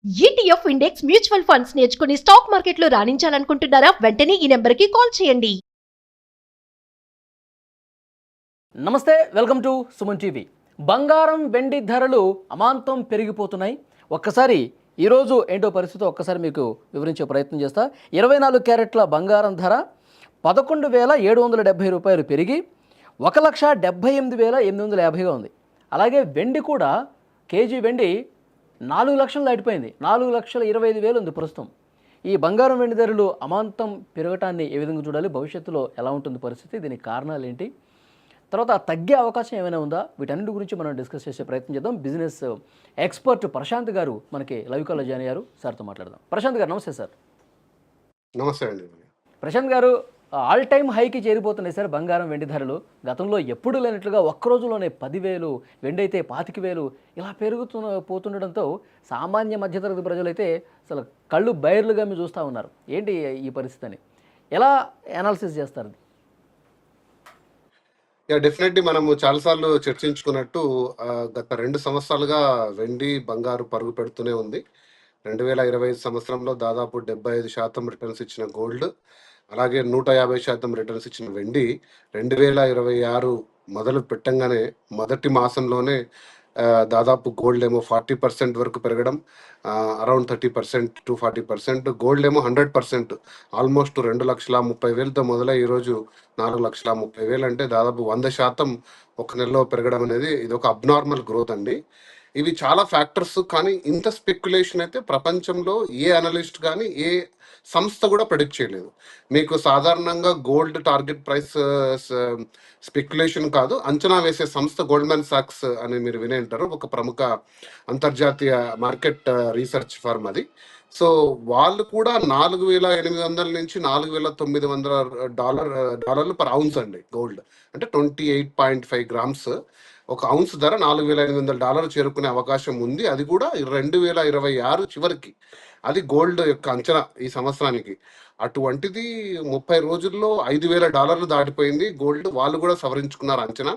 ETF index mutual funds నేర్చుకుని stock మార్కెట్లో రాణించాలనుకుంటున్నారా? వెంటనే ఈ నెంబర్కి కాల్ చేయండి. నమస్తే, వెల్కమ్ టు సుమన్ టీవీ. బంగారం వెండి ధరలు అమాంతం పెరిగిపోతున్నాయి. ఒక్కసారి ఈరోజు ఏంటో పరిస్థితి ఒక్కసారి మీకు వివరించే ప్రయత్నం చేస్తా. 24 క్యారెట్ల బంగారం ధర 11,770 రూపాయలు పెరిగి 1,78,850గా ఉంది. అలాగే వెండి కూడా కేజీ వెండి 4 లక్షలు దాటిపోయింది. 4,25,000 ఉంది ప్రస్తుతం. ఈ బంగారం వెండి ధరలు అమాంతం పెరగటాన్ని ఏ విధంగా చూడాలి, భవిష్యత్తులో ఎలా ఉంటుంది పరిస్థితి, దీనికి కారణాలు ఏంటి, తర్వాత తగ్గే అవకాశం ఏమైనా ఉందా, వీటన్నిటి గురించి మనం డిస్కస్ చేసే ప్రయత్నం చేద్దాం. బిజినెస్ ఎక్స్పర్ట్ ప్రశాంత్ గారు మనకి లైవ్ కాల్లో జాయిన్ అయ్యారు. సార్తో మాట్లాడదాం. ప్రశాంత్ గారు నమస్తే సార్. నమస్తే అండి. ప్రశాంత్ గారు, ఆల్ టైమ్ హైకి చేరిపోతున్నాయి సార్ బంగారం వెండి ధరలు. గతంలో ఎప్పుడు లేనట్లుగా ఒక్క రోజులోనే 10,000, వెండి అయితే 25,000 ఇలా పోతుండడంతో సామాన్య మధ్యతరగతి ప్రజలైతే అసలు కళ్ళు బైర్లుగా మీరు చూస్తూ ఉన్నారు. ఏంటి ఈ పరిస్థితిని ఎలా అనాలిసిస్ చేస్తారు? డెఫినెట్లీ మనము చాలాసార్లు చర్చించుకున్నట్టు గత 2 సంవత్సరాలుగా వెండి బంగారు పరుగు పెడుతూనే ఉంది. 2025 సంవత్సరంలో దాదాపు 75% రిటర్న్స్ ఇచ్చిన గోల్డ్, అలాగే 150% రిటర్న్స్ ఇచ్చిన వెండి 2026 మొదలు పెట్టంగానే మొదటి మాసంలోనే దాదాపు గోల్డ్ ఏమో 40% వరకు పెరగడం, అరౌండ్ 30% టు 40%, గోల్డ్ ఏమో 100%, ఆల్మోస్ట్ 2,30,000తో మొదలై ఈరోజు 4,30,000 అంటే దాదాపు 100% ఒక నెలలో పెరగడం అనేది ఇది ఒక అబ్నార్మల్ గ్రోత్ అండి. ఇవి చాలా ఫ్యాక్టర్స్, కానీ ఇంత స్పెక్యులేషన్ అయితే ప్రపంచంలో ఏ అనలిస్ట్ కానీ ఏ సంస్థ కూడా ప్రెడిక్ట్ చేయలేదు. మీకు సాధారణంగా గోల్డ్ టార్గెట్ ప్రైస్ స్పెక్యులేషన్ కాదు, అంచనా వేసే సంస్థ గోల్డ్మెన్ సాక్స్ అని మీరు వినే ఉంటారు, ఒక ప్రముఖ అంతర్జాతీయ మార్కెట్ రీసెర్చ్ ఫర్మ్ అది. సో వాళ్ళు కూడా 4,800 నుంచి 4,900 డాలర్లు పర్ ఔన్స్ అండి గోల్డ్, అంటే 28.5 గ్రామ్స్ ఒక ఔన్స్ ధర $4,800 చేరుకునే అవకాశం ఉంది. అది కూడా 2026 చివరికి. అది గోల్డ్ యొక్క అంచనా ఈ సంవత్సరానికి. అటువంటిది 30 రోజుల్లో $5,000 దాటిపోయింది గోల్డ్. వాళ్ళు కూడా సవరించుకున్నారు అంచనా,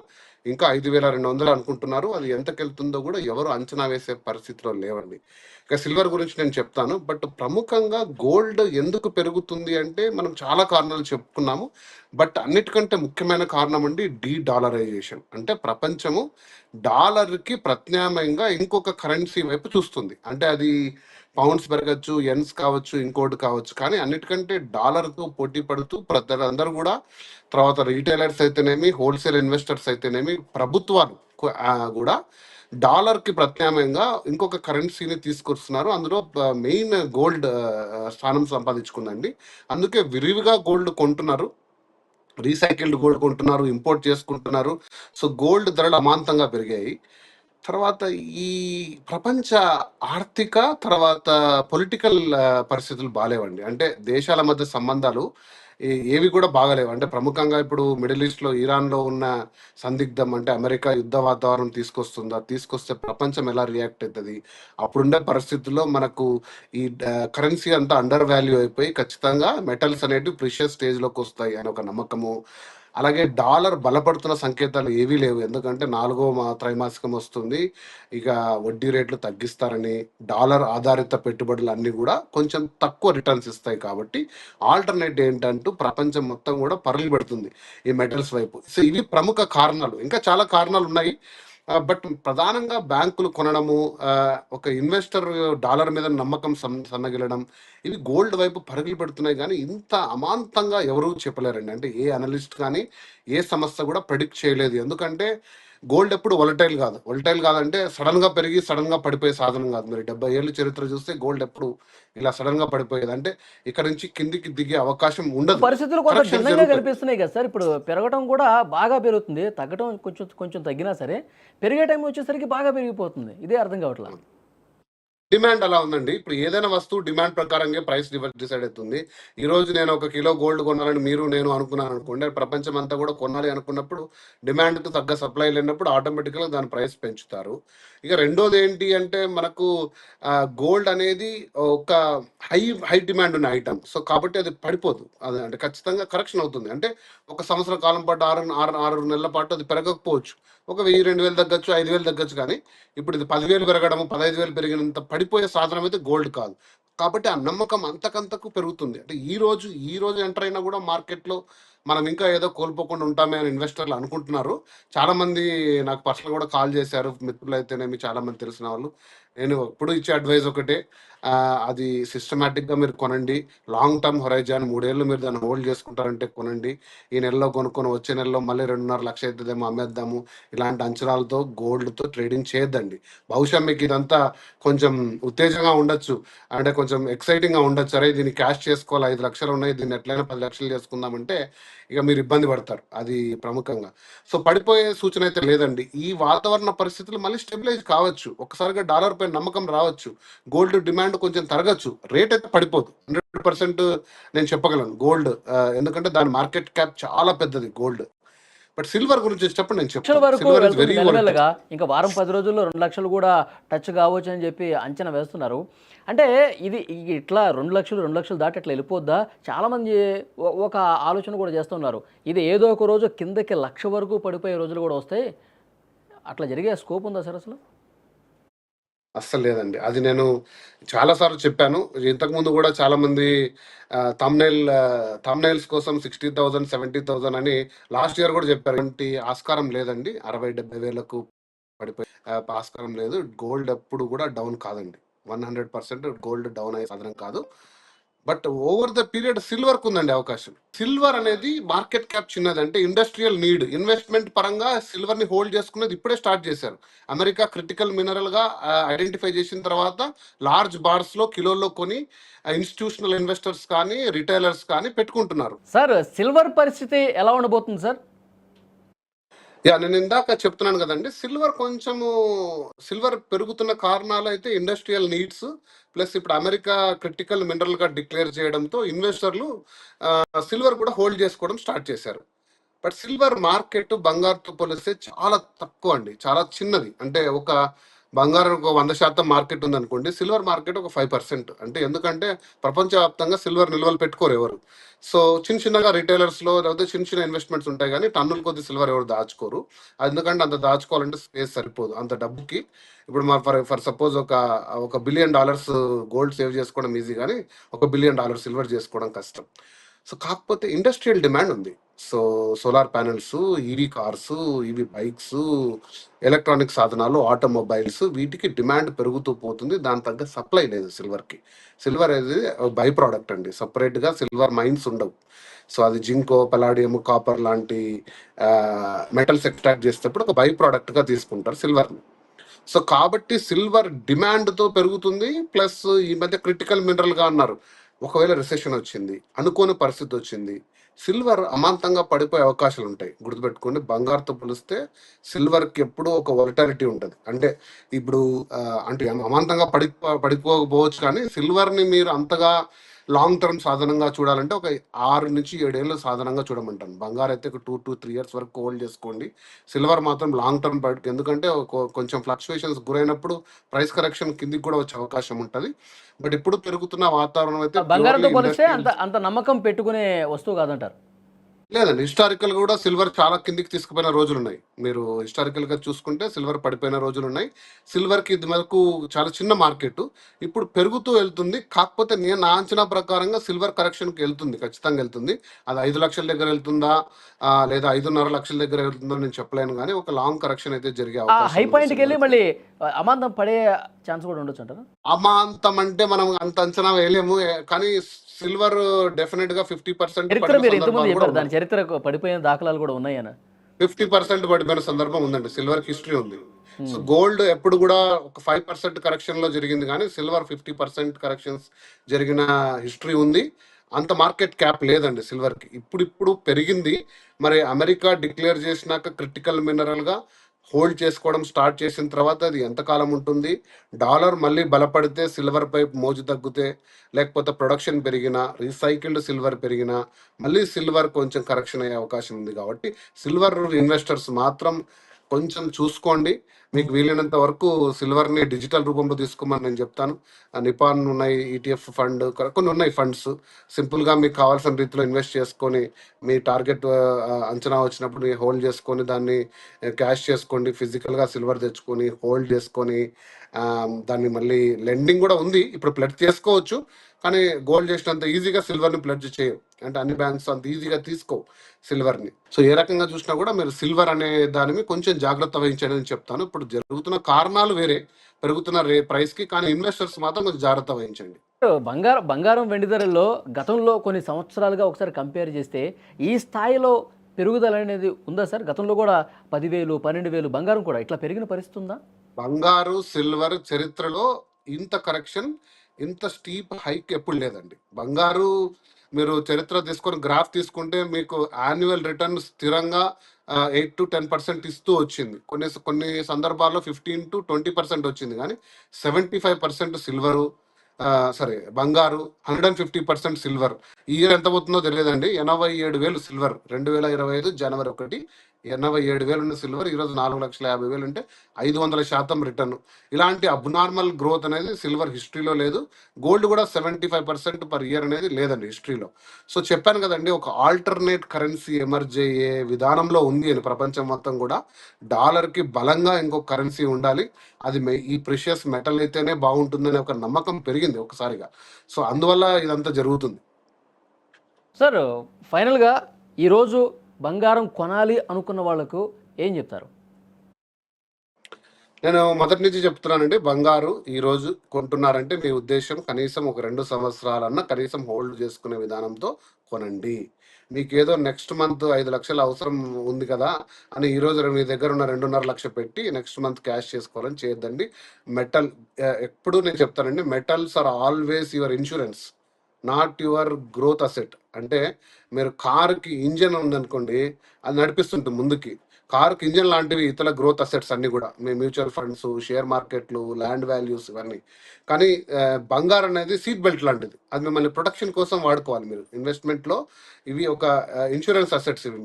ఇంకా 5,200 అనుకుంటున్నారు. అది ఎంతకెళ్తుందో కూడా ఎవరు అంచనా వేసే పరిస్థితిలో లేవండి. ఇక సిల్వర్ గురించి నేను చెప్తాను. బట్ ప్రముఖంగా గోల్డ్ ఎందుకు పెరుగుతుంది అంటే మనం చాలా కారణాలు చెప్పుకున్నాము. బట్ అన్నిటికంటే ముఖ్యమైన కారణం అండి డాలరైజేషన్. అంటే ప్రపంచము డాలర్కి ప్రత్యామ్నాయంగా ఇంకొక కరెన్సీ వైపు చూస్తుంది. అంటే అది పౌండ్స్ పెరగచ్చు, ఎన్స్ కావచ్చు, ఇంకోటి కావచ్చు, కానీ అన్నిటికంటే డాలర్తో పోటీ పడుతూ అందరూ కూడా, తర్వాత రీటైలర్స్ అయితేనేమి, హోల్సేల్ ఇన్వెస్టర్స్ అయితేనేమి, ప్రభుత్వాలు కూడా డాలర్కి ప్రత్యామ్నాయంగా ఇంకొక కరెన్సీని తీసుకొస్తున్నారు. అందులో మెయిన్ గోల్డ్ స్థానం సంపాదించుకుందండి. అందుకే విరివిగా గోల్డ్ కొంటున్నారు, రీసైకిల్డ్ గోల్డ్ కొంటున్నారు, ఇంపోర్ట్ చేసుకుంటున్నారు. సో గోల్డ్ ధరలు అమాంతంగా పెరిగాయి. తర్వాత ఈ ప్రపంచ ఆర్థిక తర్వాత పొలిటికల్ పరిస్థితులు బాగాలేవండి. అంటే దేశాల మధ్య సంబంధాలు ఏవి కూడా బాగాలేవు. అంటే ప్రముఖంగా ఇప్పుడు మిడిల్ ఈస్ట్లో ఇరాన్లో ఉన్న సందిగ్ధం, అంటే అమెరికా యుద్ధ వాతావరణం తీసుకొస్తుందా, తీసుకొస్తే ప్రపంచం ఎలా రియాక్ట్ అవుతుంది, అప్పుడుండే పరిస్థితుల్లో మనకు ఈ కరెన్సీ అంతా అండర్ వాల్యూ అయిపోయి ఖచ్చితంగా మెటల్స్ అనేటివి ప్రిషియస్ స్టేజ్లోకి వస్తాయి అని ఒక నమ్మకము. అలాగే డాలర్ బలపడుతున్న సంకేతాలు ఏవీ లేవు, ఎందుకంటే 4వ త్రైమాసికం వస్తుంది, ఇక వడ్డీ రేట్లు తగ్గిస్తారని, డాలర్ ఆధారిత పెట్టుబడులు అన్నీ కూడా కొంచెం తక్కువ రిటర్న్స్ ఇస్తాయి. కాబట్టి ఆల్టర్నేట్ ఏంటంటూ ప్రపంచం మొత్తం కూడా పరుగులు పెడుతుంది ఈ మెటల్స్ వైపు. సో ఇవి ప్రముఖ కారణాలు, ఇంకా చాలా కారణాలు ఉన్నాయి. బట్ ప్రధానంగా బ్యాంకులు కొనడము, ఒక ఇన్వెస్టర్ డాలర్ మీద నమ్మకం సన్నగిలడం, ఇవి గోల్డ్ వైపు పరుగులు పెడుతున్నాయి. కానీ ఇంత అమాంతంగా ఎవరూ చెప్పలేరండి. అంటే ఏ అనలిస్ట్ కానీ ఏ సంస్థ కూడా ప్రెడిక్ట్ చేయలేదు. ఎందుకంటే గోల్డ్ ఎప్పుడు వొలటైల్ కాదంటే సడన్గా పెరిగి సడన్గా పడిపోయే సాధనం కాదు. మీరు 70 ఏళ్ళ చరిత్ర చూస్తే గోల్డ్ ఎప్పుడు ఇలా సడన్గా పడిపోయేది అంటే ఇక్కడ నుంచి కిందికి దిగే అవకాశం ఉండదు. పరిస్థితులు కొంత భిన్నంగా కనిపిస్తున్నాయి కదా సార్. ఇప్పుడు పెరగడం కూడా బాగా పెరుగుతుంది, తగ్గడం కొంచెం కొంచెం తగ్గినా సరే పెరిగే టైం వచ్చేసరికి బాగా పెరిగిపోతుంది. ఇదే అర్థం కావట్లేదు. డిమాండ్ అలా ఉందండి. ఇప్పుడు ఏదైనా వస్తువు డిమాండ్ ప్రకారంగా ప్రైస్ డిసైడ్ అవుతుంది. ఈ రోజు నేను 1 కిలో గోల్డ్ కొనాలని మీరు నేను అనుకున్నాను అనుకోండి, ప్రపంచం అంతా కూడా కొనాలి అనుకున్నప్పుడు డిమాండ్కి తగ్గ సప్లై లేనప్పుడు ఆటోమేటిక్గా దాని ప్రైస్ పెంచుతారు. ఇక రెండోది ఏంటి అంటే మనకు గోల్డ్ అనేది ఒక హై హై డిమాండ్ ఉన్న ఐటమ్. సో కాబట్టి అది పడిపోదు. అది అంటే ఖచ్చితంగా కరెక్షన్ అవుతుంది. అంటే ఒక సంవత్సర కాలం పాటు 6 నెలల పాటు అది పెరగకపోవచ్చు. ఒక 1000, 2000 తగ్గొచ్చు, 5000 తగ్గొచ్చు. కానీ ఇప్పుడు ఇది 10,000 పెరగడము, 15,000 పెరిగినంత పడిపోయే సాధనం అయితే గోల్డ్ కాదు. కాబట్టి ఆ నమ్మకం అంతకంతకు పెరుగుతుంది. అంటే ఈ రోజు ఎంటర్ అయినా కూడా మార్కెట్‌లో మనం ఇంకా ఏదో కోల్పోకుండా ఉంటామే అని ఇన్వెస్టర్లు అనుకుంటున్నారు. చాలామంది నాకు పర్సనల్ కూడా కాల్ చేశారు. మిత్రులైతేనేమి, చాలామంది తెలిసిన వాళ్ళు. నేను ఎప్పుడు ఇచ్చే అడ్వైస్ ఒకటే, అది సిస్టమాటిక్‌గా మీరు కొనండి. లాంగ్ టర్మ్ హొరైజన్ 3 ఏళ్ళు మీరు దాన్ని హోల్డ్ చేసుకుంటారంటే కొనండి. ఈ నెలలో కొనుక్కొని వచ్చే నెలలో మళ్ళీ 2.5 లక్షలు అయితదేమో అమ్మేద్దాము. ఇలాంటి అంచనాలతో గోల్డ్‌తో ట్రేడింగ్ చేయొద్దండి. బహుశా మీకు ఇదంతా కొంచెం ఉత్తేజంగా ఉండొచ్చు. అంటే కొంచెం ఎక్సైటింగ్‌గా ఉండొచ్చు. అరే! దీన్ని క్యాష్ చేసుకోవాలి, 5 లక్షలు ఉన్నాయి, దీన్ని ఎట్లైనా 10 లక్షలు చేసుకుందామంటే ఇక మీరు ఇబ్బంది పడతారు. అది ప్రముఖంగా. సో పడిపోయే సూచన అయితే లేదండి. ఈ వాతావరణ పరిస్థితులు మళ్ళీ స్టెబిలైజ్ కావచ్చు. ఒక్కసారిగా డాలర్ పై నమ్మకం రావచ్చు. గోల్డ్ డిమాండ్ కొంచెం తరగచ్చు. రేట్ అయితే పడిపోదు. 100% నేను చెప్పగలను. గోల్డ్ ఎందుకంటే దాని మార్కెట్ క్యాప్ చాలా పెద్దది గోల్డ్. బట్ సిల్వర్ గురించి వచ్చేటప్పుడు నేను లక్షల చెప్తాను. వరకు సిల్వర్ ఇస్ వెళ్తుంది వెరీ వోలటైల్. మెల్లమెల్లగా. ఇంకా వారం 10 రోజుల్లో 2 లక్షలు కూడా టచ్ కావచ్చు అని చెప్పి అంచనా వేస్తున్నారు. అంటే ఇది ఇట్లా 2 లక్షలు, 2 లక్షలు దాటి ఇట్లా వెళ్ళిపోద్దా? చాలామంది ఒక ఆలోచన కూడా చేస్తున్నారు. ఇది ఏదో ఒక రోజు కిందకి 1,00,000 వరకు పడిపోయే రోజులు కూడా వస్తాయి. అట్లా జరిగే స్కోప్ ఉందా సార్ అసలు? అస్సలు లేదండి. అది నేను చాలా సార్లు చెప్పాను. ఇంతకుముందు గూడా చాలామంది థంబ్‌నెయిల్స్ కోసం 60,000, 70,000 అని లాస్ట్ ఇయర్ గూడా చెప్పారు. ఎటువంటి ఆస్కారం లేదండి. 60, 70 వేలకు పడిపోయి ఆస్కారం లేదు. గోల్డ్ ఎప్పుడు గూడా డౌన్ కాదండి. 100% గోల్డ్ డౌన్ అయ్యే సాధనం కాదు. బట్ ఓవర్ ద పీరియడ్ సిల్వర్‌కి ఉందండి అవకాశం. సిల్వర్ అనేది మార్కెట్ క్యాప్ చిన్నది. అంటే ఇండస్ట్రియల్ నీడ్, ఇన్వెస్ట్‌మెంట్ పరంగా సిల్వర్‌ని హోల్డ్ చేసుకునేది ఇప్పుడే స్టార్ట్ చేశారు. అమెరికా క్రిటికల్ మినరల్‌గా ఐడెంటిఫై చేసిన తర్వాత లార్జ్ బార్స్‌లో కిలోల్లో కొని ఇన్‌స్టిట్యూషనల్ ఇన్వెస్టర్స్ కానీ, రిటైలర్స్ కానీ పెట్టుకుంటున్నారు. సార్ సిల్వర్ పరిస్థితి ఎలా ఉండబోతుంది సార్? నేను ఇందాక చెప్తున్నాను కదండీ. సిల్వర్ పెరుగుతున్న కారణాలైతే ఇండస్ట్రియల్ నీడ్స్ ప్లస్ ఇప్పుడు అమెరికా క్రిటికల్ మినరల్‌గా డిక్లేర్ చేయడంతో ఇన్వెస్టర్లు సిల్వర్ కూడా హోల్డ్ చేసుకోవడం స్టార్ట్ చేశారు. బట్ సిల్వర్ మార్కెట్ బంగారుతో పోలిస్తే చాలా తక్కువ అండి. చాలా చిన్నది. అంటే బంగారం ఒక 100% మార్కెట్ ఉందనుకోండి. సిల్వర్ మార్కెట్ ఒక 5%. అంటే ఎందుకంటే ప్రపంచవ్యాప్తంగా సిల్వర్ నిల్వలు పెట్టుకోరు ఎవరు. సో చిన్నగా రిటైలర్స్‌లో లేకపోతే చిన్న ఇన్వెస్ట్‌మెంట్స్ ఉంటాయి గానీ టన్నుల కొద్దీ సిల్వర్ ఎవరు దాచుకోరు. ఎందుకంటే అంత దాచుకోవాలంటే స్పేస్ సరిపోదు. అంత డబ్బుకి ఇప్పుడు ఫర్ సపోజ్ ఒక $1 బిలియన్ గోల్డ్ సేవ్ చేసుకోవడం ఈజీ గానీ, $1 బిలియన్ సిల్వర్ చేసుకోవడం కష్టం. సో కాకపోతే ఇండస్ట్రియల్ డిమాండ్ ఉంది. So solar panels, EV cars, EV bikes, electronic సాధనాలు, ఆటోమొబైల్స్ వీటికి డిమాండ్ పెరుగుతూ పోతుంది. దాని తగ్గ సప్లై లేదు సిల్వర్‌కి. సిల్వర్ అనేది బై ప్రొడక్ట్ అండి. సెపరేట్‌గా సిల్వర్ మైన్స్ ఉండవు. సో అది జింకో, పల్లాడియం, కాపర్ లాంటి మెటల్స్ ఎక్స్ట్రాక్ట్ చేసేటప్పుడు ఒక బై ప్రొడక్ట్‌గా తీసుకుంటారు సిల్వర్‌ని. సో కాబట్టి సిల్వర్ డిమాండ్‌తో పెరుగుతుంది. ప్లస్ ఈ మధ్య క్రిటికల్ మినరల్‌గా అన్నారు. ఒకవేళ రిసెషన్ వచ్చింది, అనుకోని పరిస్థితి వచ్చింది, సిల్వర్ అమాంతంగా పడిపోయే అవకాశాలు ఉంటాయి. గుర్తుపెట్టుకోండి, బంగారుతో పోలిస్తే సిల్వర్‌కి ఎప్పుడూ ఒక వొలటాలిటీ ఉంటది. అంటే ఇప్పుడు అంటే అమాంతంగా పడిపోకపోవచ్చు కానీ సిల్వర్‌ని మీరు అంతగా లాంగ్ టర్మ్ సాధనంగా చూడాలంటే ఒక 6-7 ఏళ్ళు సాధనంగా చూడమంటాను. బంగారు అయితే ఒక 2-3 ఇయర్స్ వరకు హోల్డ్ చేసుకోండి. సిల్వర్ మాత్రం లాంగ్ టర్మ్ ఎందుకంటే కొంచెం ఫ్లక్చుయేషన్స్ గురైనప్పుడు ప్రైస్ కరెక్షన్ కిందికి కూడా వచ్చే అవకాశం ఉంటది. బట్ ఇప్పుడు పెరుగుతున్న వాతావరణం అయితే బంగారంతో ప్యూర్‌లీ పోలిస్తే అంత ఇండస్ట్రియల్. అంత నమ్మకం పెట్టుకునే వస్తువు కాదంటారు. లేదండి. హిస్టారికల్ కూడా సిల్వర్ చాలా కిందికి తీసుకుపోయిన రోజులున్నాయి. మీరు హిస్టారికల్‌గా చూసుకుంటే సిల్వర్ పడిపోయిన రోజులున్నాయి. సిల్వర్‌కి ఇది వరకు చాలా చిన్న మార్కెట్. ఇప్పుడు పెరుగుతూ వెళ్తుంది. కాకపోతే నా అంచనా ప్రకారంగా సిల్వర్ కరెక్షన్‌కి వెళ్తుంది. ఖచ్చితంగా వెళ్తుంది. అది 5 లక్షల దగ్గర వెళ్తుందా? లేదా 5.5 లక్షల దగ్గర వెళ్తుందో నేను చెప్పలేను గానీ, ఒక లాంగ్ కరెక్షన్ అయితే జరిగే ఆ అవకాశం హై ఉంది పాయింట్‌కెళ్ళి సిల్వర్‌కి. మళ్ళీ అమాంతం పడే ఛాన్స్ కూడా ఉండొచ్చంటారా? అమాంతం అంటే మనం అంత అంచనా వేయలేము. కానీ సిల్వర్ డెఫినిట్‌గా 50% చరిత్ర పడిన మీరు ఇంతకుముందు సందర్భాలు కూడా చెప్పారు. దాని ఉన్నాయి. చరిత్ర పడిపోయిన దాఖలాలు కూడా ఉన్నాయని. 50% పడిపోయిన సందర్భం ఉందండి. సిల్వర్‌కి హిస్టరీ ఉంది. సో హ్మ్. గోల్డ్ ఎప్పుడు గూడా ఒక 5% కరెక్షన్‌లో జరిగింది గానీ, సిల్వర్ 50% కరెక్షన్స్ జరిగిన హిస్టరీ ఉంది. అంత మార్కెట్ క్యాప్ లేదండి సిల్వర్‌కి. ఇప్పుడిప్పుడు పెరిగింది. మరి అమెరికా డిక్లేర్ చేసినాక క్రిటికల్ మినరల్‌గా హోల్డ్ చేసుకోవడం స్టార్ట్ చేసిన తర్వాత అది ఎంతకాలం ఉంటుంది? డాలర్ మళ్ళీ బలపడితే సిల్వర్‌పై మోజు తగ్గితే, లేకపోతే ప్రొడక్షన్ పెరిగినా, రీసైకిల్డ్ సిల్వర్ పెరిగినా, మళ్ళీ సిల్వర్ కొంచెం కరెక్షన్ అయ్యే అవకాశం ఉంది కాబట్టి సిల్వర్ ఇన్వెస్టర్స్ మాత్రం కొంచెం చూసుకోండి. మీకు వీలైనంత వరకు సిల్వర్ని డిజిటల్ రూపంలో తీసుకోమని నేను చెప్తాను. నిపాన్ ఉన్నాయి, ఈటీఎఫ్ ఫండ్, కొన్ని ఉన్నాయి ఫండ్స్. సింపుల్గా మీకు కావాల్సిన రీతిలో ఇన్వెస్ట్ చేసుకొని మీ టార్గెట్ అంచనా వచ్చినప్పుడు హోల్డ్ చేసుకొని దాన్ని క్యాష్ చేసుకోండి. ఫిజికల్గా సిల్వర్ తెచ్చుకొని హోల్డ్ చేసుకొని దాన్ని మళ్ళీ లెండింగ్ కూడా ఉంది, ఇప్పుడు ప్లెడ్జ్ చేసుకోవచ్చు. కానీ గోల్డ్ చేసినంత ఈజీగా సిల్వర్ని ప్లెడ్జ్ చేయవు, అంటే అన్ని బ్యాంక్స్ అంత ఈజీగా తీసుకోవు సిల్వర్ని. సో ఏ రకంగా చూసినా కూడా మీరు సిల్వర్ అనే దాని కొంచెం జాగ్రత్త వహించండి అని చెప్తాను. ఇప్పుడు జరుగుతున్న కారణాలు వేరే, పెరుగుతున్న ప్రైస్కి, కానీ ఇన్వెస్టర్స్ మాత్రం కొంచెం జాగ్రత్త వహించండి. బంగారం వెండి ధరల్లో గతంలో కొన్ని సంవత్సరాలుగా ఒకసారి కంపేర్ చేస్తే ఈ స్థాయిలో పెరుగుదల అనేది ఉందా సార్? గతంలో కూడా 10,000 12,000 బంగారం కూడా ఇట్లా పెరిగిన పరిస్థితి ఉందా? బంగారు సిల్వర్ చరిత్రలో ఇంత కరెక్షన్, ఇంత స్టీప్ హైక్ ఎప్పుడు లేదండి. బంగారు మీరు చరిత్ర తీసుకొని గ్రాఫ్ తీసుకుంటే మీకు యాన్యువల్ రిటర్న్ స్థిరంగా 8 to 10% ఇస్తూ వచ్చింది. కొన్ని సందర్భాల్లో 15 to 20% వచ్చింది. కానీ 75% సిల్వరు, సరే బంగారు, 150% సిల్వర్. ఈ ఇయర్ ఎంత పోతుందో తెలియదండి. 87,000 సిల్వర్ 2025 జనవరి 1, 87,000 ఉన్న సిల్వర్ ఈరోజు 4,50,000 అంటే 500% రిటర్న్. ఇలాంటి అబ్నార్మల్ గ్రోత్ అనేది సిల్వర్ హిస్టరీలో లేదు. గోల్డ్ కూడా 75% పర్ ఇయర్ అనేది లేదండి హిస్టరీలో. సో చెప్పాను కదండి, ఒక ఆల్టర్నేట్ కరెన్సీ ఎమర్జ్ అయ్యే విధానంలో ఉంది అని ప్రపంచం మొత్తం కూడా. డాలర్కి బలంగా ఇంకొక కరెన్సీ ఉండాలి, అది ఈ ప్రెషియస్ మెటల్ అయితేనే బాగుంటుందనే ఒక నమ్మకం పెరిగింది ఒకసారిగా. సో అందువల్ల ఇదంతా జరుగుతుంది. సార్ ఫైనల్గా ఈరోజు బంగారం కొనాలి అనుకున్న వాళ్ళకు ఏం చెప్తారు? నేను మొదటి నుంచి చెప్తున్నానండి, బంగారు ఈరోజు కొంటున్నారంటే మీ ఉద్దేశం కనీసం ఒక 2 సంవత్సరాలన్నా కనీసం హోల్డ్ చేసుకునే విధానంతో కొనండి. మీకు ఏదో నెక్స్ట్ మంత్ 5 లక్షలు అవసరం ఉంది కదా అని ఈరోజు మీ దగ్గర ఉన్న 2.5 లక్షలు పెట్టి నెక్స్ట్ మంత్ క్యాష్ చేసుకోవాలని చేయొద్దండి. మెటల్ ఎప్పుడు నేను చెప్తానండి, metals are always your insurance, not your growth asset. అంటే మీరు కార్కి ఇంజన్ ఉందనుకోండి, అది నడిపిస్తుంటుంది ముందుకి. కార్కి ఇంజన్ లాంటివి ఇతర గ్రోత్ అసెట్స్ అన్ని కూడా, మీ మ్యూచువల్ ఫండ్స్, షేర్ మార్కెట్లు, ల్యాండ్ వాల్యూస్, ఇవన్నీ. కానీ బంగారం అనేది సీట్ బెల్ట్ లాంటిది, అది మిమ్మల్ని ప్రొటెక్షన్ కోసం వాడుకోవాలి మీరు ఇన్వెస్ట్మెంట్లో. ఇవి ఒక ఇన్సూరెన్స్ అసెట్స్. ఇవి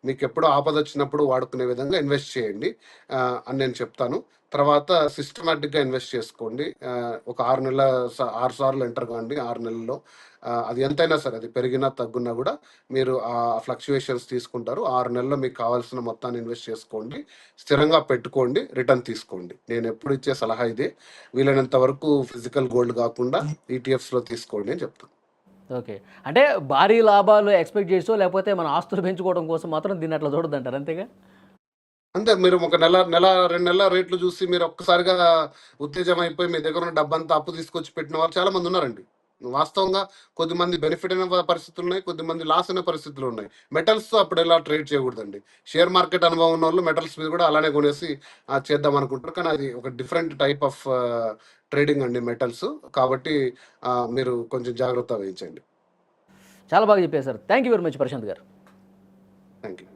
మీకు ఎప్పుడో ఆపద వచ్చినప్పుడు వాడుకునే విధంగా ఇన్వెస్ట్ చేయండి అని నేను చెప్తాను. తర్వాత సిస్టమేటిక్గా ఇన్వెస్ట్ చేసుకోండి. ఒక 6 సార్లు ఎంటర్ కాండి 6 నెలల్లో. అది ఎంతైనా సరే, అది పెరిగినా తగ్గున్నా కూడా మీరు ఆ ఫ్లక్చుయేషన్స్ తీసుకుంటారు. 6 నెలల్లో మీకు కావాల్సిన మొత్తాన్ని ఇన్వెస్ట్ చేసుకోండి, స్థిరంగా పెట్టుకోండి, రిటర్న్ తీసుకోండి. నేను ఎప్పుడు ఇచ్చే సలహా ఇదే. వీలైనంత వరకు ఫిజికల్ గోల్డ్ కాకుండా ఈటీఎఫ్స్లో తీసుకోండి అని చెప్తాను. ఓకే, అంటే భారీ లాభాలు ఎక్స్పెక్ట్ చేసో లేకపోతే మన ఆస్తులు పెంచుకోవడం కోసం మాత్రం దీన్ని అట్లా చూడద్దంటారు, అంతేగా? అంతే. మీరు ఒక నెల 2 నెలల రేట్లు చూసి మీరు ఒక్కసారిగా ఉత్తేజం అయిపోయి మీ దగ్గర ఉన్న డబ్బంతా అప్పు తీసుకొచ్చి పెట్టిన వాళ్ళు చాలా మంది ఉన్నారండి. వాస్తవంగా కొద్దిమంది బెనిఫిట్ అయిన పరిస్థితులు ఉన్నాయి, కొద్దిమంది లాస్ అయిన పరిస్థితులు ఉన్నాయి. మెటల్స్తో అప్పుడు ఎలా ట్రేడ్ చేయకూడదండి. షేర్ మార్కెట్ అనుభవం ఉన్న వాళ్ళు మెటల్స్ మీద కూడా అలానే కొనేసి చేద్దాం అనుకుంటారు. కానీ అది ఒక డిఫరెంట్ టైప్ ఆఫ్ ట్రేడింగ్ అండి మెటల్స్. కాబట్టి మీరు కొంచెం జాగ్రత్త వహించండి. చాలా బాగా చెప్పారు sir. Thank you very much Prashanth గారు. Thank you.